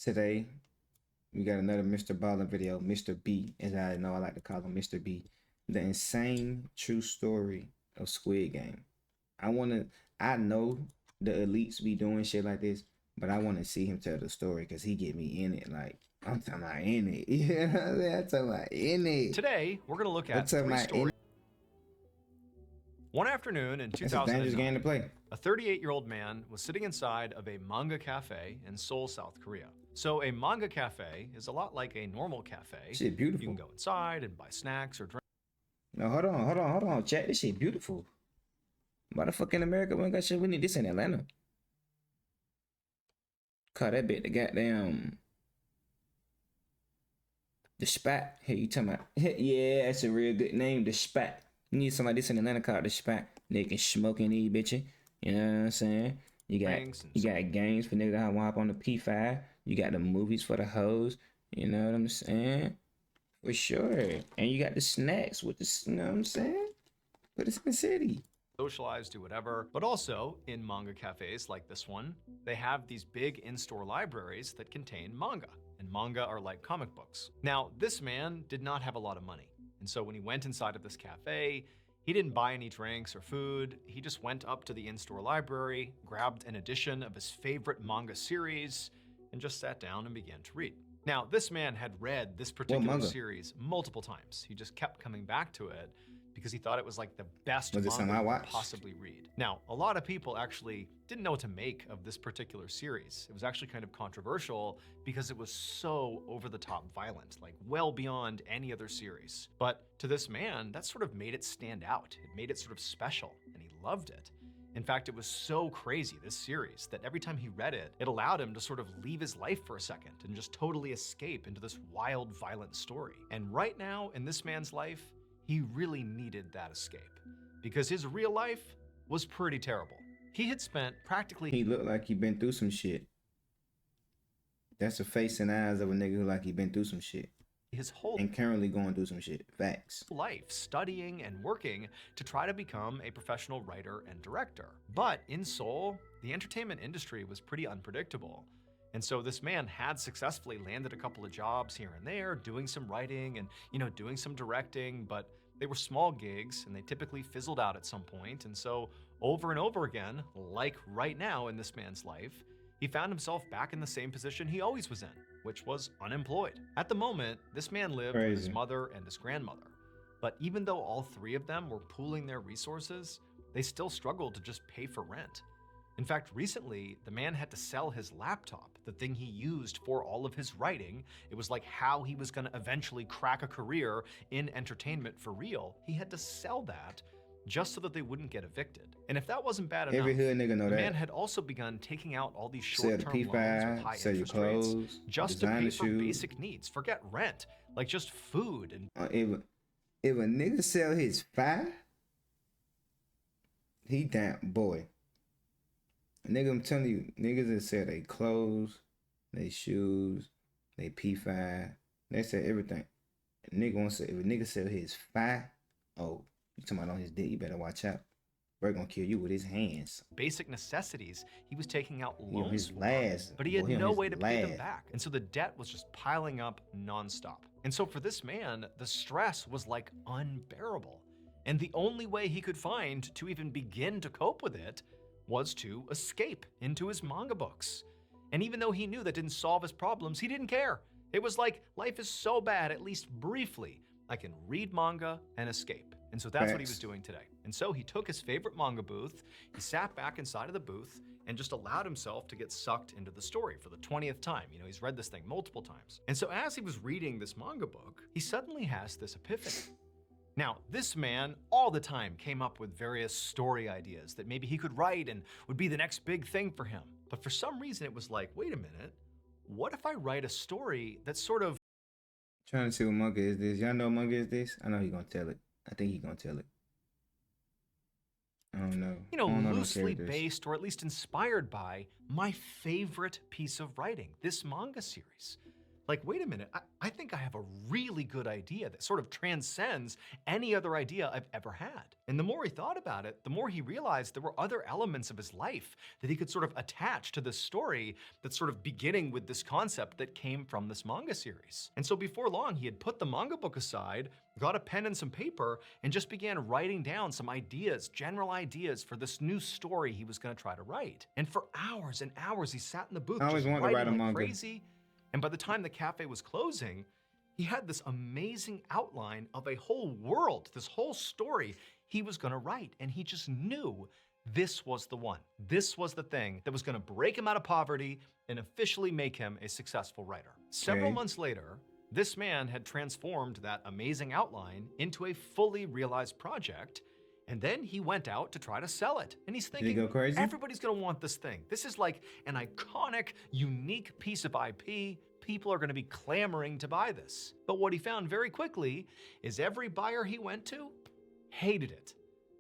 Today, we got another MrBallin video. Mr. B, as I know I like to call him Mr. B. The insane true story of Squid Game. I know the elites be doing shit like this, but I want to see him tell the story because he get me in it. Like, I'm talking about in it. You know what I'm saying? I'm talking about in it. Today, we're going to look I'm at talking three about stories. One afternoon in That's a dangerous game to 2009, play. a 38-year-old man was sitting inside of a manga cafe in Seoul, South Korea. So a manga cafe is a lot like a normal cafe. Shit beautiful. You can go inside and buy snacks or drinks. No, hold on. Chat, this shit beautiful. Why the fuck in America we ain't got shit? We need this in Atlanta. Call that bit the goddamn the Spat. Hey, you talking about? Yeah, that's a real good name, the Spat. You need somebody this in Atlanta called the Spat. Niggas smoking these bitches. You know what I'm saying? You got games for niggas that hop on the P5. You got the movies for the hoes. You know what I'm saying? For sure. And you got the snacks with the, you know what I'm saying? But it's in the city. Socialize, do whatever. But also, in manga cafes like this one, they have these big in-store libraries that contain manga. And manga are like comic books. Now, this man did not have a lot of money. And so when he went inside of this cafe, he didn't buy any drinks or food. He just went up to the in-store library, grabbed an edition of his favorite manga series, and just sat down and began to read. Now, this man had read this particular series multiple times. He just kept coming back to it because he thought it was like the best manga he could possibly read. Now, a lot of people actually didn't know what to make of this particular series. It was actually kind of controversial because it was so over-the-top violent, like well beyond any other series. But to this man, that sort of made it stand out. It made it sort of special, and he loved it. In fact, it was so crazy, this series, that every time he read it, it allowed him to sort of leave his life for a second and just totally escape into this wild, violent story. And right now, in this man's life, he really needed that escape because his real life was pretty terrible. He had spent practically— He looked like he'd been through some shit. That's the face and eyes of a nigga who like he been through some shit. His whole and currently going through some shit. Facts. life studying and working to try to become a professional writer and director. But in Seoul, the entertainment industry was pretty unpredictable. And so this man had successfully landed a couple of jobs here and there, doing some writing and, doing some directing, but they were small gigs and they typically fizzled out at some point. And so over and over again, like right now in this man's life, he found himself back in the same position he always was in, which was unemployed. At the moment, this man lived with his mother and his grandmother. But even though all three of them were pooling their resources, they still struggled to just pay for rent. In fact, recently, the man had to sell his laptop, the thing he used for all of his writing. It was like how he was gonna eventually crack a career in entertainment for real. He had to sell that just so that they wouldn't get evicted. And if that wasn't bad enough, every hood nigga know the that man had also begun taking out all these short-term loans with high sell your interest rates clothes, just to pay for basic needs. Forget rent, like just food and if a nigga sell his fire, he damn boy. Nigga, I'm telling you, niggas that sell they clothes, they shoes, they P5, they sell everything. Nigga wants to, if a nigga sell his fire, oh, you talking about on his dick, you better watch out. Bro gonna kill you with his hands. Basic necessities, he was taking out loans his last, but he had no way to pay them back. And so the debt was just piling up nonstop. And so for this man, the stress was like unbearable. And the only way he could find to even begin to cope with it was to escape into his manga books. And even though he knew that didn't solve his problems, he didn't care. It was like, life is so bad, at least briefly, I can read manga and escape. And so that's what he was doing today. And so he took his favorite manga booth, he sat back inside of the booth and just allowed himself to get sucked into the story for the 20th time. He's read this thing multiple times. And so as he was reading this manga book, he suddenly has this epiphany. Now, this man all the time came up with various story ideas that maybe he could write and would be the next big thing for him. But for some reason, it was like, wait a minute, what if I write a story that's sort of— Trying to see what manga is this. Y'all know what manga is this? I know he's gonna tell it. I think he's gonna tell it. I don't know. Loosely based or at least inspired by my favorite piece of writing, this manga series. like, wait a minute, I think I have a really good idea that sort of transcends any other idea I've ever had. And the more he thought about it, the more he realized there were other elements of his life that he could sort of attach to this story that's sort of beginning with this concept that came from this manga series. And so before long, he had put the manga book aside, got a pen and some paper, and just began writing down some ideas, general ideas for this new story he was gonna try to write. And for hours and hours, he sat in the booth just writing like crazy. And by the time the cafe was closing, he had this amazing outline of a whole world, this whole story he was gonna write. And he just knew this was the one. This was the thing that was gonna break him out of poverty and officially make him a successful writer. Several months later, this man had transformed that amazing outline into a fully realized project. And then he went out to try to sell it. And he's thinking, everybody's gonna want this thing. This is like an iconic, unique piece of IP. People are gonna be clamoring to buy this. But what he found very quickly is every buyer he went to hated it.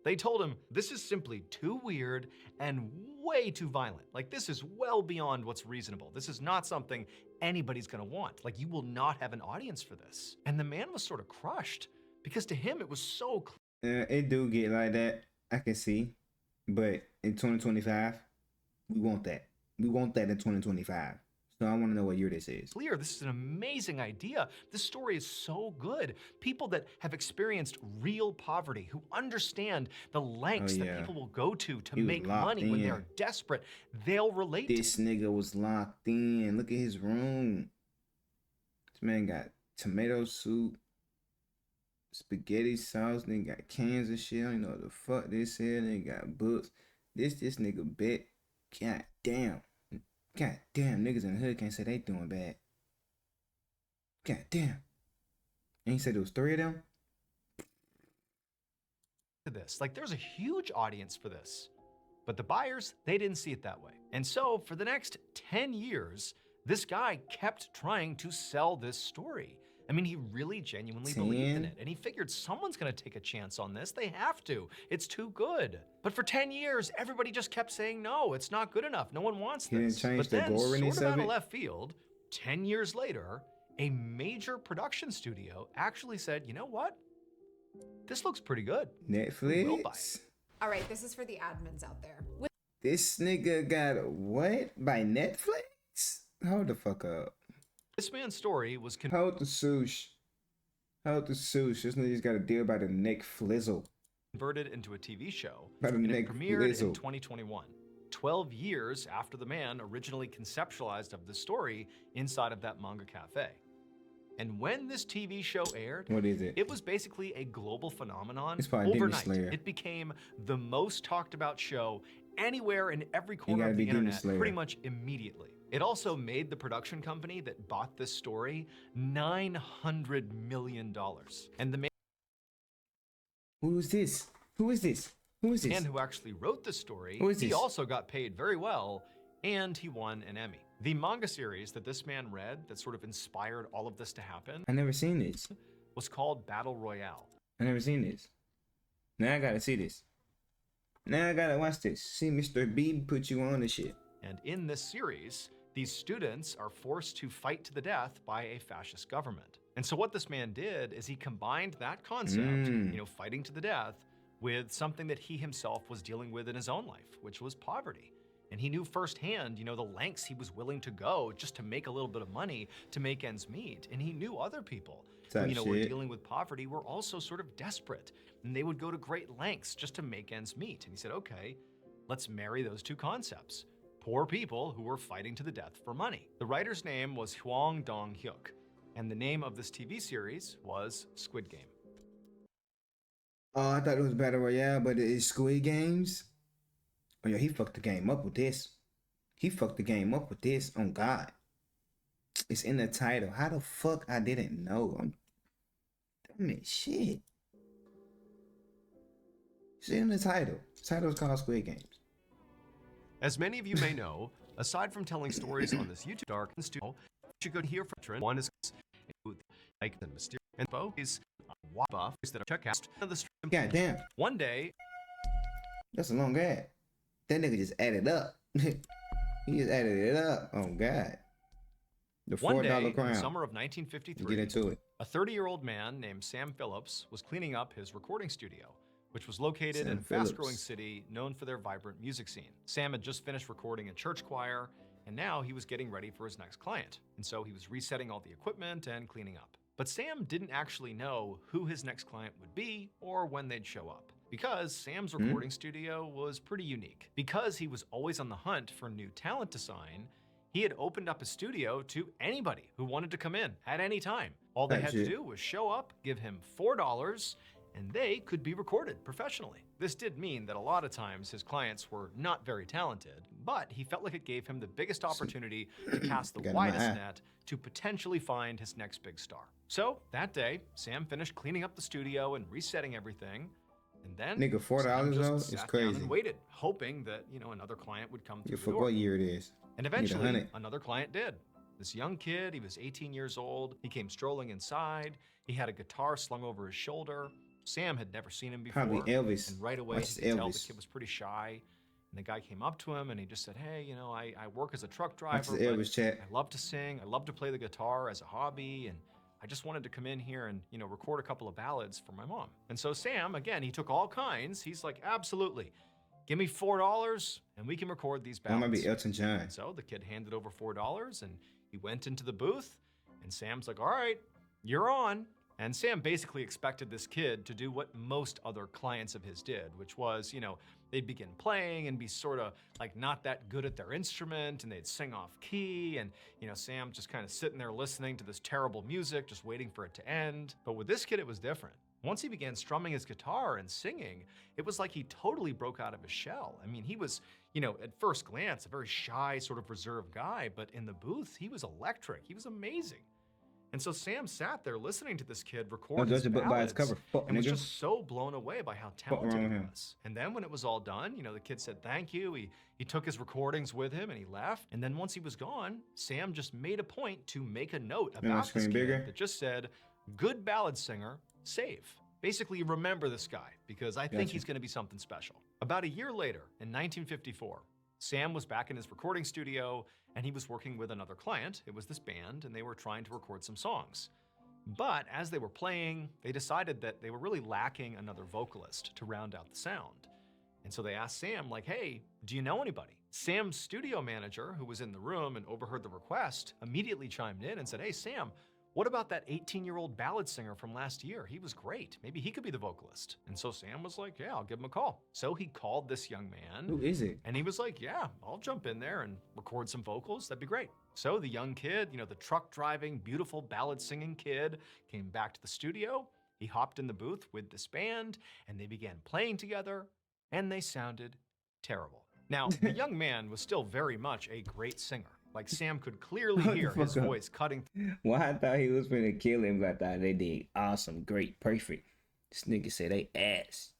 They told him, this is simply too weird and way too violent. Like, this is well beyond what's reasonable. This is not something anybody's gonna want. Like, you will not have an audience for this. And the man was sort of crushed because to him, it was so clear. It do get like that, I can see, but in 2025, we want that. We want that in 2025. So I want to know what year this is. Clear, this is an amazing idea. This story is so good. People that have experienced real poverty, who understand the lengths that people will go to make money when they're desperate, they'll relate. This nigga was locked in. Look at his room. This man got tomato soup, spaghetti sauce, then got cans of shit. I don't know what the fuck this is. Then got books. This nigga bet. God damn, niggas in the hood can't say they doing bad. God damn. And he said there was 3 of them? This. Like, there's a huge audience for this. But the buyers, they didn't see it that way. And so for the next 10 years, this guy kept trying to sell this story. I mean, he really genuinely believed in it. And he figured someone's gonna take a chance on this. They have to. It's too good. But for 10 years, everybody just kept saying, no, it's not good enough. No one wants this. But then, sort of out of left field, 10 years later, a major production studio actually said, you know what? This looks pretty good. Netflix? We'll buy it. All right, this is for the admins out there. This nigga got what? By Netflix? Hold the fuck up. This man's story was Hold the swoosh. Hold the swoosh. This nigga's got a deal by the neck flizzle. Converted into a TV show. By the and neck it premiered flizzle. in 2021. 12 years after the man originally conceptualized of the story inside of that manga cafe. And when this TV show aired, what is it? It was basically a global phenomenon. It's probably overnight. Demon Slayer. It became the most talked about show anywhere in every corner of the internet pretty much immediately. It also made the production company that bought this story $900 million. And the man Who is this? Who is this? Who is this? man who actually wrote the story, Who is he this? also got paid very well, and he won an Emmy. The manga series that this man read that sort of inspired all of this to happen I never seen this. was called Battle Royale. I never seen this. Now I gotta see this. Now I gotta watch this. See Mr. B put you on the shit. And in this series, these students are forced to fight to the death by a fascist government. And so what this man did is he combined that concept, fighting to the death, with something that he himself was dealing with in his own life, which was poverty. And he knew firsthand, the lengths he was willing to go just to make a little bit of money to make ends meet. And he knew other people who, were dealing with poverty were also sort of desperate. And they would go to great lengths just to make ends meet. And he said, okay, let's marry those two concepts. Poor people who were fighting to the death for money. The writer's name was Hwang Dong-hyuk, and the name of this TV series was Squid Game. Oh, I thought it was Battle Royale, but it's Squid Games. Oh yeah, he fucked the game up with this. He fucked the game up with this. Oh God. It's in the title. How the fuck I didn't know? Damn it, shit. It's in the title. The title's called Squid Games. As many of you may know, aside from telling stories on this YouTube dark and studio, you should go hear from Trent. One is like the mysterious and both is buff that are check out the stream. God damn. One day, that's a long ad. That nigga just added up. He just added it up. Oh God. The $4 One day, crown. in the summer of 1953, Get into it. a 30-year-old man named Sam Phillips was cleaning up his recording studio, which was located in a fast-growing city known for their vibrant music scene. Sam had just finished recording a church choir, and now he was getting ready for his next client. And so he was resetting all the equipment and cleaning up. But Sam didn't actually know who his next client would be or when they'd show up. Because Sam's recording studio was pretty unique. Because he was always on the hunt for new talent to sign, he had opened up his studio to anybody who wanted to come in at any time. All they had to do was show up, give him $4, and they could be recorded professionally. This did mean that a lot of times his clients were not very talented, but he felt like it gave him the biggest opportunity to cast the widest net to potentially find his next big star. So that day, Sam finished cleaning up the studio and resetting everything. And then nigga, $4 though is crazy. And waited, hoping that another client would come through the door. What year it is? And eventually, another client did. This young kid, he was 18 years old. He came strolling inside. He had a guitar slung over his shoulder. Sam had never seen him before. Probably Elvis. And right away, he could tell the kid was pretty shy. And the guy came up to him and he just said, "Hey, I work as a truck driver, but I love to sing. I love to play the guitar as a hobby. And I just wanted to come in here and, record a couple of ballads for my mom." And so Sam, again, he took all kinds. He's like, "Absolutely. Give me $4 and we can record these ballads." That might be Elton John. And so the kid handed over $4 and he went into the booth and Sam's like, "All right, you're on." And Sam basically expected this kid to do what most other clients of his did, which was, they'd begin playing and be sort of like not that good at their instrument and they'd sing off key and, Sam just kind of sitting there listening to this terrible music, just waiting for it to end. But with this kid, it was different. Once he began strumming his guitar and singing, it was like he totally broke out of his shell. I mean, he was, at first glance, a very shy, sort of reserved guy, but in the booth, he was electric. He was amazing. And so Sam sat there listening to this kid record his ballads and was just so blown away by how talented he was. And then when it was all done, the kid said thank you. He took his recordings with him and he left. And then once he was gone, Sam just made a point to make a note about this kid that just said, "Good ballad singer, save." Basically, remember this guy because I think he's going to be something special. About a year later, in 1954, Sam was back in his recording studio and he was working with another client. It was this band and they were trying to record some songs. But as they were playing, they decided that they were really lacking another vocalist to round out the sound. And so they asked Sam, like, "Hey, do you know anybody?" Sam's studio manager, who was in the room and overheard the request, immediately chimed in and said, "Hey, Sam, what about that 18-year-old ballad singer from last year? He was great. Maybe he could be the vocalist." And so Sam was like, "Yeah, I'll give him a call." So he called this young man. Who is it? And he was like, "Yeah, I'll jump in there and record some vocals. That'd be great." So the young kid, the truck driving, beautiful ballad singing kid, came back to the studio. He hopped in the booth with this band and they began playing together and they sounded terrible. Now, the young man was still very much a great singer. Like Sam could clearly hear his voice cutting. Well, I thought he was gonna kill him, but I thought they did awesome, great, perfect. This nigga said they ass.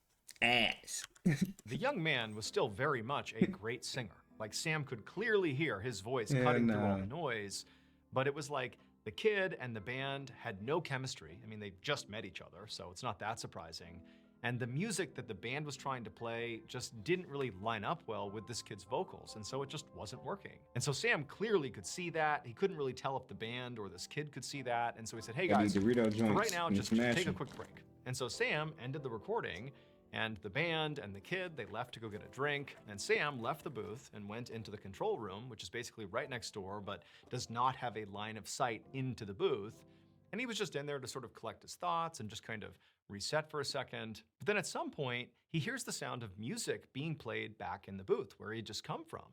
The young man was still very much a great singer. Like Sam could clearly hear his voice cutting through all the noise, but it was like the kid and the band had no chemistry. I mean, they just met each other, so it's not that surprising. And the music that the band was trying to play just didn't really line up well with this kid's vocals, and so it just wasn't working. And so Sam clearly could see that. He couldn't really tell if the band or this kid could see that, and so he said, "Hey guys, for right now, just take a quick break." And so Sam ended the recording, and the band and the kid, they left to go get a drink, and Sam left the booth and went into the control room, which is basically right next door, but does not have a line of sight into the booth. And he was just in there to sort of collect his thoughts and just kind of reset for a second. But then at some point, he hears the sound of music being played back in the booth where he'd just come from.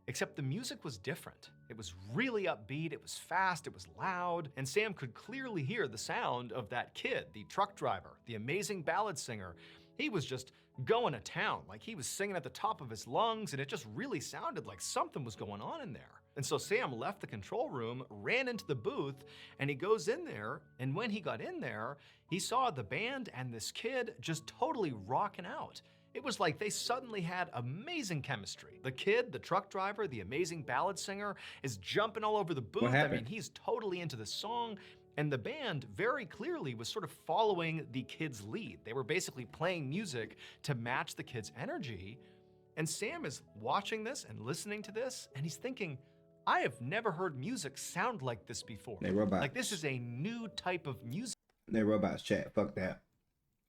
Except the music was different. It was really upbeat, it was fast, it was loud, and Sam could clearly hear the sound of that kid, the truck driver, the amazing ballad singer. He was just going to town, like he was singing at the top of his lungs, and it just really sounded like something was going on in there. And so Sam left the control room, ran into the booth, and he goes in there, and when he got in there, he saw the band and this kid just totally rocking out. It was like they suddenly had amazing chemistry. The kid, the truck driver, the amazing ballad singer is jumping all over the booth. I mean, he's totally into the song. And the band very clearly was sort of following the kid's lead. They were basically playing music to match the kid's energy. And Sam is watching this and listening to this, and he's thinking, I have never heard music sound like this before. They robots. Like, this is a new type of music. They robots, chat. Fuck that.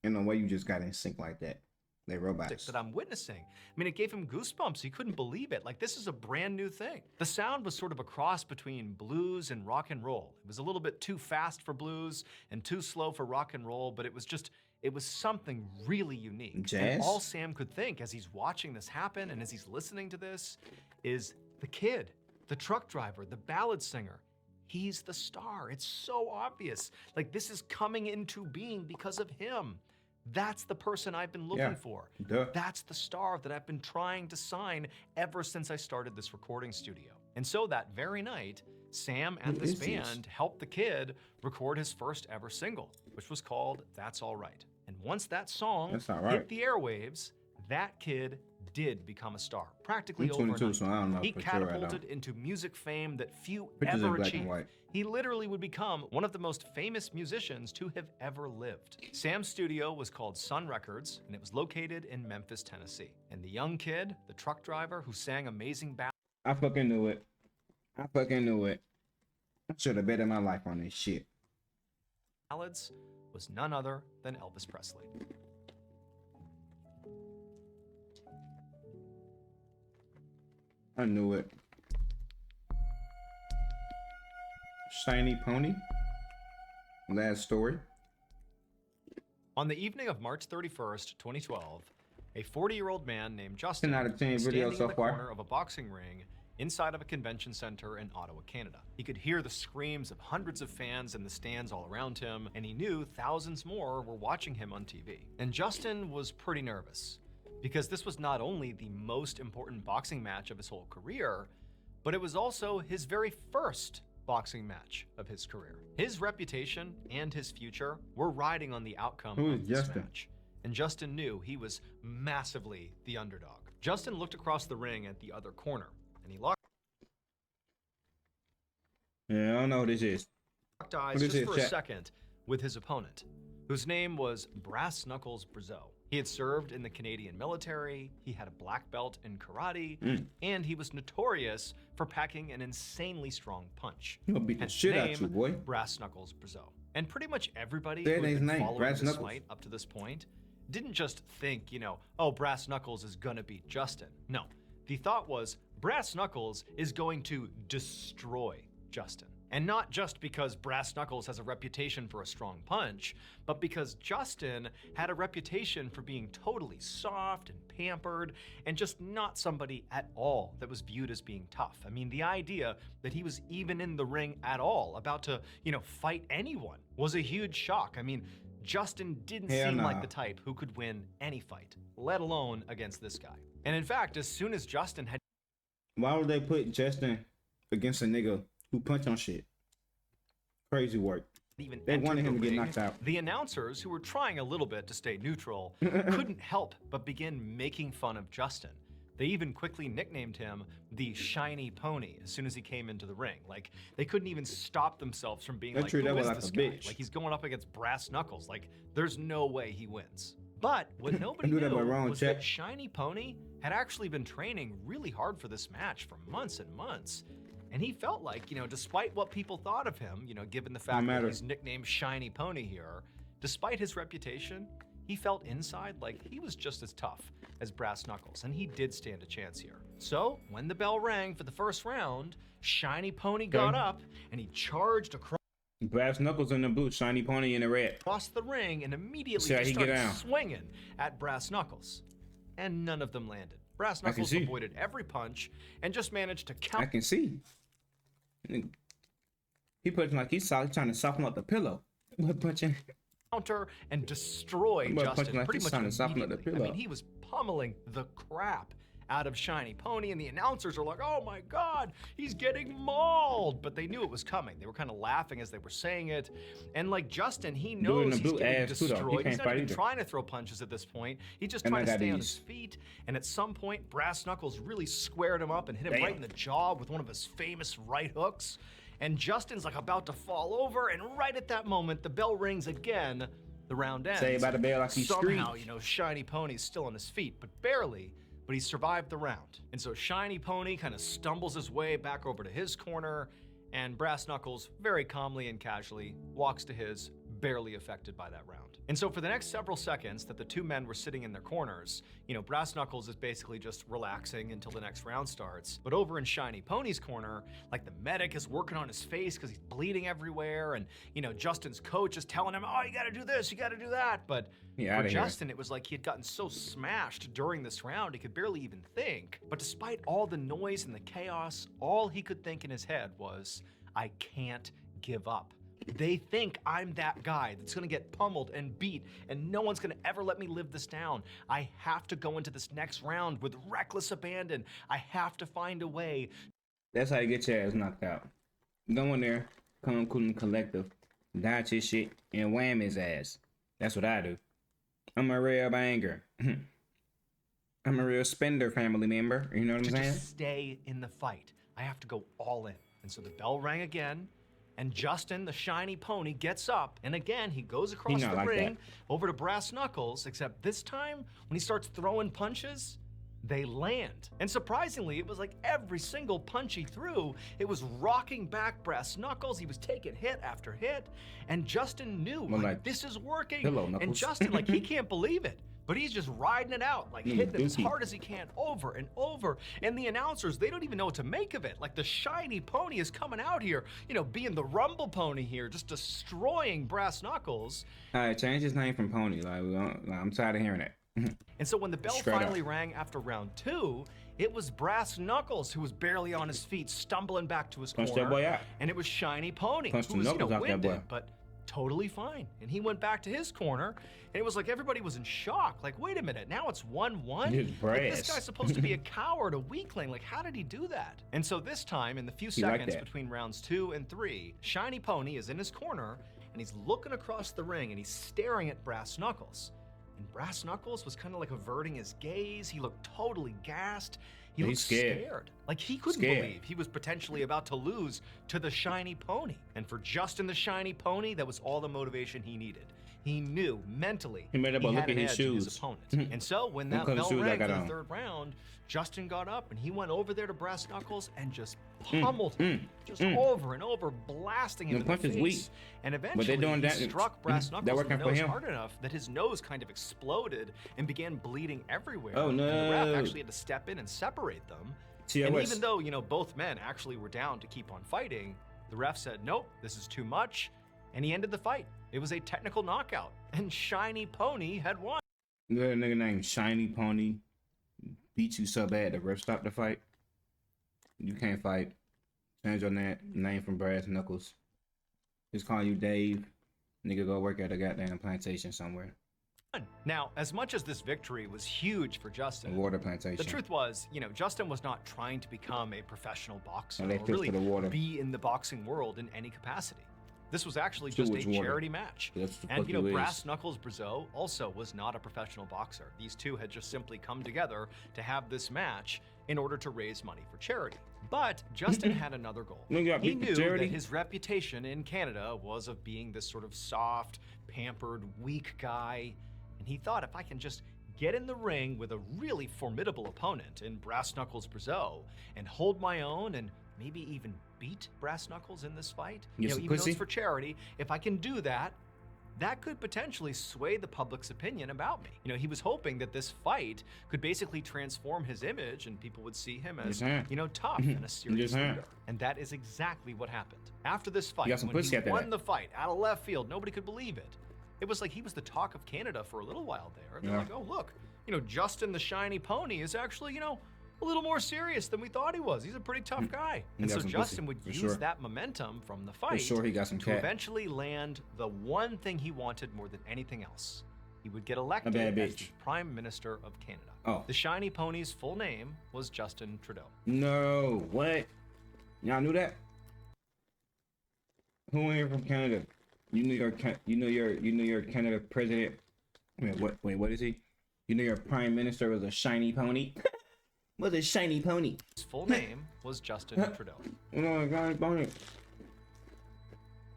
Ain't no way you just got in sync like that. They robots. That I'm witnessing. I mean, it gave him goosebumps. He couldn't believe it. Like, this is a brand new thing. The sound was sort of a cross between blues and rock and roll. It was a little bit too fast for blues and too slow for rock and roll, but it was something really unique. Jazz? And all Sam could think as he's watching this happen and as he's listening to this is the kid, the truck driver, the ballad singer. He's the star. It's so obvious. Like, this is coming into being because of him. That's the person I've been looking for. Duh. That's the star that I've been trying to sign ever since I started this recording studio. And so that very night, Sam and this band helped the kid record his first ever single, which was called That's All Right. And once that song hit the airwaves, that kid did become a star, practically overnight. So I don't know he for catapulted sure into music fame that few Pictures ever in black achieved. and white. He literally would become one of the most famous musicians to have ever lived. Sam's studio was called Sun Records, and it was located in Memphis, Tennessee. And the young kid, the truck driver who sang amazing I fucking knew it. I fucking knew it. I should have betted my life on this shit. ballads, was none other than Elvis Presley. I knew it. Shiny Pony. Last story. On the evening of March 31st, 2012, a 40-year-old man named Justin 10 out of 10 was video standing so in the far. corner of a boxing ring inside of a convention center in Ottawa, Canada. He could hear the screams of hundreds of fans in the stands all around him, and he knew thousands more were watching him on TV. And Justin was pretty nervous, because this was not only the most important boxing match of his whole career, but it was also his very first boxing match of his career. His reputation and his future were riding on the outcome of this match. And Justin knew he was massively the underdog. Justin looked across the ring at the other corner, and he locked Yeah, I don't know what this is. eyes just for a second with his opponent, whose name was Brass Knuckles Brazeau. He had served in the Canadian military, he had a black belt in karate, and he was notorious for packing an insanely strong punch. He'll beat the shit out you, boy. Brass Knuckles Brazeau. And pretty much everybody who had been following this fight up to this point didn't just think, you know, oh, Brass Knuckles is gonna beat Justin. No, the thought was Brass Knuckles is going to destroy Justin. And not just because Brass Knuckles has a reputation for a strong punch, but because Justin had a reputation for being totally soft and pampered and just not somebody at all that was viewed as being tough. I mean, the idea that he was even in the ring at all, about to, you know, fight anyone, was a huge shock. I mean, Justin didn't seem like the type who could win any fight, let alone against this guy. And in fact, as soon as Justin had... Why would they put Justin against a nigga who punch on shit? Crazy work. Even they wanted him to get knocked out. The announcers, who were trying a little bit to stay neutral, couldn't help but begin making fun of Justin. They even quickly nicknamed him the Shiny Pony as soon as he came into the ring. Like, they couldn't even stop themselves from being like, who is this guy? Like, he's going up against Brass Knuckles. Like, there's no way he wins. But what nobody knew was that Shiny Pony had actually been training really hard for this match for months and months. And he felt like, you know, despite what people thought of him, you know, given the fact that he's nicknamed Shiny Pony here, despite his reputation, he felt inside like he was just as tough as Brass Knuckles, and he did stand a chance here. So, when the bell rang for the first round, Shiny Pony got up, and he charged across Brass Knuckles in the blue, Shiny Pony in the red. Across the ring and immediately started swinging at Brass Knuckles. And none of them landed. Brass Knuckles avoided every punch and just managed to count. I can see. He punching like he's trying to soften up the pillow. Punching. Counter and destroy Justin like pretty much immediately. I mean, he was pummeling the crap out of Shiny Pony, and the announcers are like, oh my God, he's getting mauled. But they knew it was coming. They were kind of laughing as they were saying it. And like Justin, he knows he's getting destroyed. He's not even trying to throw punches at this point. He's just trying to stay on his feet. And at some point, Brass Knuckles really squared him up and hit him right in the jaw with one of his famous right hooks. And Justin's like about to fall over, and right at that moment, the bell rings again. The round ends. Say about the bell like he's Somehow, you know, Shiny Pony's still on his feet, but barely. but he survived the round. And so Shiny Pony kind of stumbles his way back over to his corner, and Brass Knuckles very calmly and casually walks to his, barely affected by that round. And so for the next several seconds that the two men were sitting in their corners, Brass Knuckles is basically just relaxing until the next round starts. But over in Shiny Pony's corner, like the medic is working on his face because he's bleeding everywhere, and Justin's coach is telling him, oh, you gotta do this, you gotta do that. But for Justin, it was like he had gotten so smashed during this round he could barely even think. But despite all the noise and the chaos, all he could think in his head was, I can't give up. They think I'm that guy that's gonna get pummeled and beat, and no one's gonna ever let me live this down. I have to go into this next round with reckless abandon. I have to find a way. That's how you get your ass knocked out. Go in there, come cool and collective, dodge his shit, and wham his ass. That's what I do. I'm a real banger. I'm a real spender family member. You know what I'm saying? To stay in the fight, I have to go all in. And so the bell rang again. And Justin, the Shiny Pony, gets up, and again, he goes across the ring over to Brass Knuckles, except this time, when he starts throwing punches, they land. And surprisingly, it was like every single punch he threw, it was rocking back Brass Knuckles. He was taking hit after hit, and Justin knew, like, this is working. And Justin, like, he can't believe it. But he's just riding it out, like hitting it as hard as he can over and over. And the announcers, they don't even know what to make of it. Like the Shiny Pony is coming out here, being the Rumble Pony here, just destroying Brass Knuckles. All right, change his name from Pony. I'm tired of hearing it. And so when the bell finally rang after round 2, it was Brass Knuckles who was barely on his feet, stumbling back to his corner. That boy out. And it was Shiny Pony, who was, winded, but totally fine. And he went back to his corner, and it was like everybody was in shock. Like, wait a minute, now it's 1-1? Like, this guy's supposed to be a coward, a weakling. Like, how did he do that? And so this time, in the few seconds between rounds 2 and 3, Shiny Pony is in his corner, and he's looking across the ring, and he's staring at Brass Knuckles. And Brass Knuckles was kind of like averting his gaze. He looked totally gassed. He looked scared. Like he couldn't believe he was potentially about to lose to the Shiny Pony. And for Justin the Shiny Pony, that was all the motivation he needed. He knew mentally he had an edge in his opponent. And so when that bell rang for the third round, Justin got up and he went over there to Brass Knuckles and just pummeled him, just over and over, blasting him in the face. And eventually he struck Brass Knuckles in the nose hard enough that his nose kind of exploded and began bleeding everywhere. Oh no! And the ref actually had to step in and separate them. And even though, both men actually were down to keep on fighting, the ref said, nope, this is too much, and he ended the fight. It was a technical knockout, and Shiny Pony had won. You got a nigga named Shiny Pony beat you so bad the ref stopped the fight. You can't fight. Change your name from Brass Knuckles. Just call you Dave. Nigga go work at a goddamn plantation somewhere. Now, as much as this victory was huge for Justin, water plantation. The truth was, Justin was not trying to become a professional boxer or really be in the boxing world in any capacity. This was actually just a charity match. And Brass Knuckles Brazeau also was not a professional boxer. These two had just simply come together to have this match in order to raise money for charity. But Justin had another goal. He knew that his reputation in Canada was of being this sort of soft, pampered, weak guy. And he thought, if I can just get in the ring with a really formidable opponent in Brass Knuckles Brazeau and hold my own and maybe even beat Brass Knuckles in this fight, even though it's for charity, if I can do that, that could potentially sway the public's opinion about me. He was hoping that this fight could basically transform his image and people would see him as, tough and a serious leader. And that is exactly what happened. After this fight, when he won the fight out of left field, nobody could believe it. It was like he was the talk of Canada for a little while there. They're like, oh, look, Justin the Shiny Pony is actually, a little more serious than we thought he was. He's a pretty tough guy. And so Justin would use that momentum from the fight to eventually land the one thing he wanted more than anything else. He would get elected as the Prime Minister of Canada. Oh. The Shiny Pony's full name was Justin Trudeau. No, what? Y'all knew that? Who in here from Canada? You knew your Canada president. Wait, what is he? You know your Prime Minister was a Shiny Pony? Was a Shiny Pony? His full name was Justin Trudeau. No, a Shiny Pony.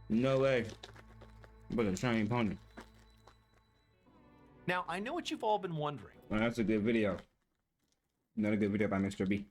No way. But a Shiny Pony. Now, I know what you've all been wondering. Well, that's a good video. Another good video by Mr. B.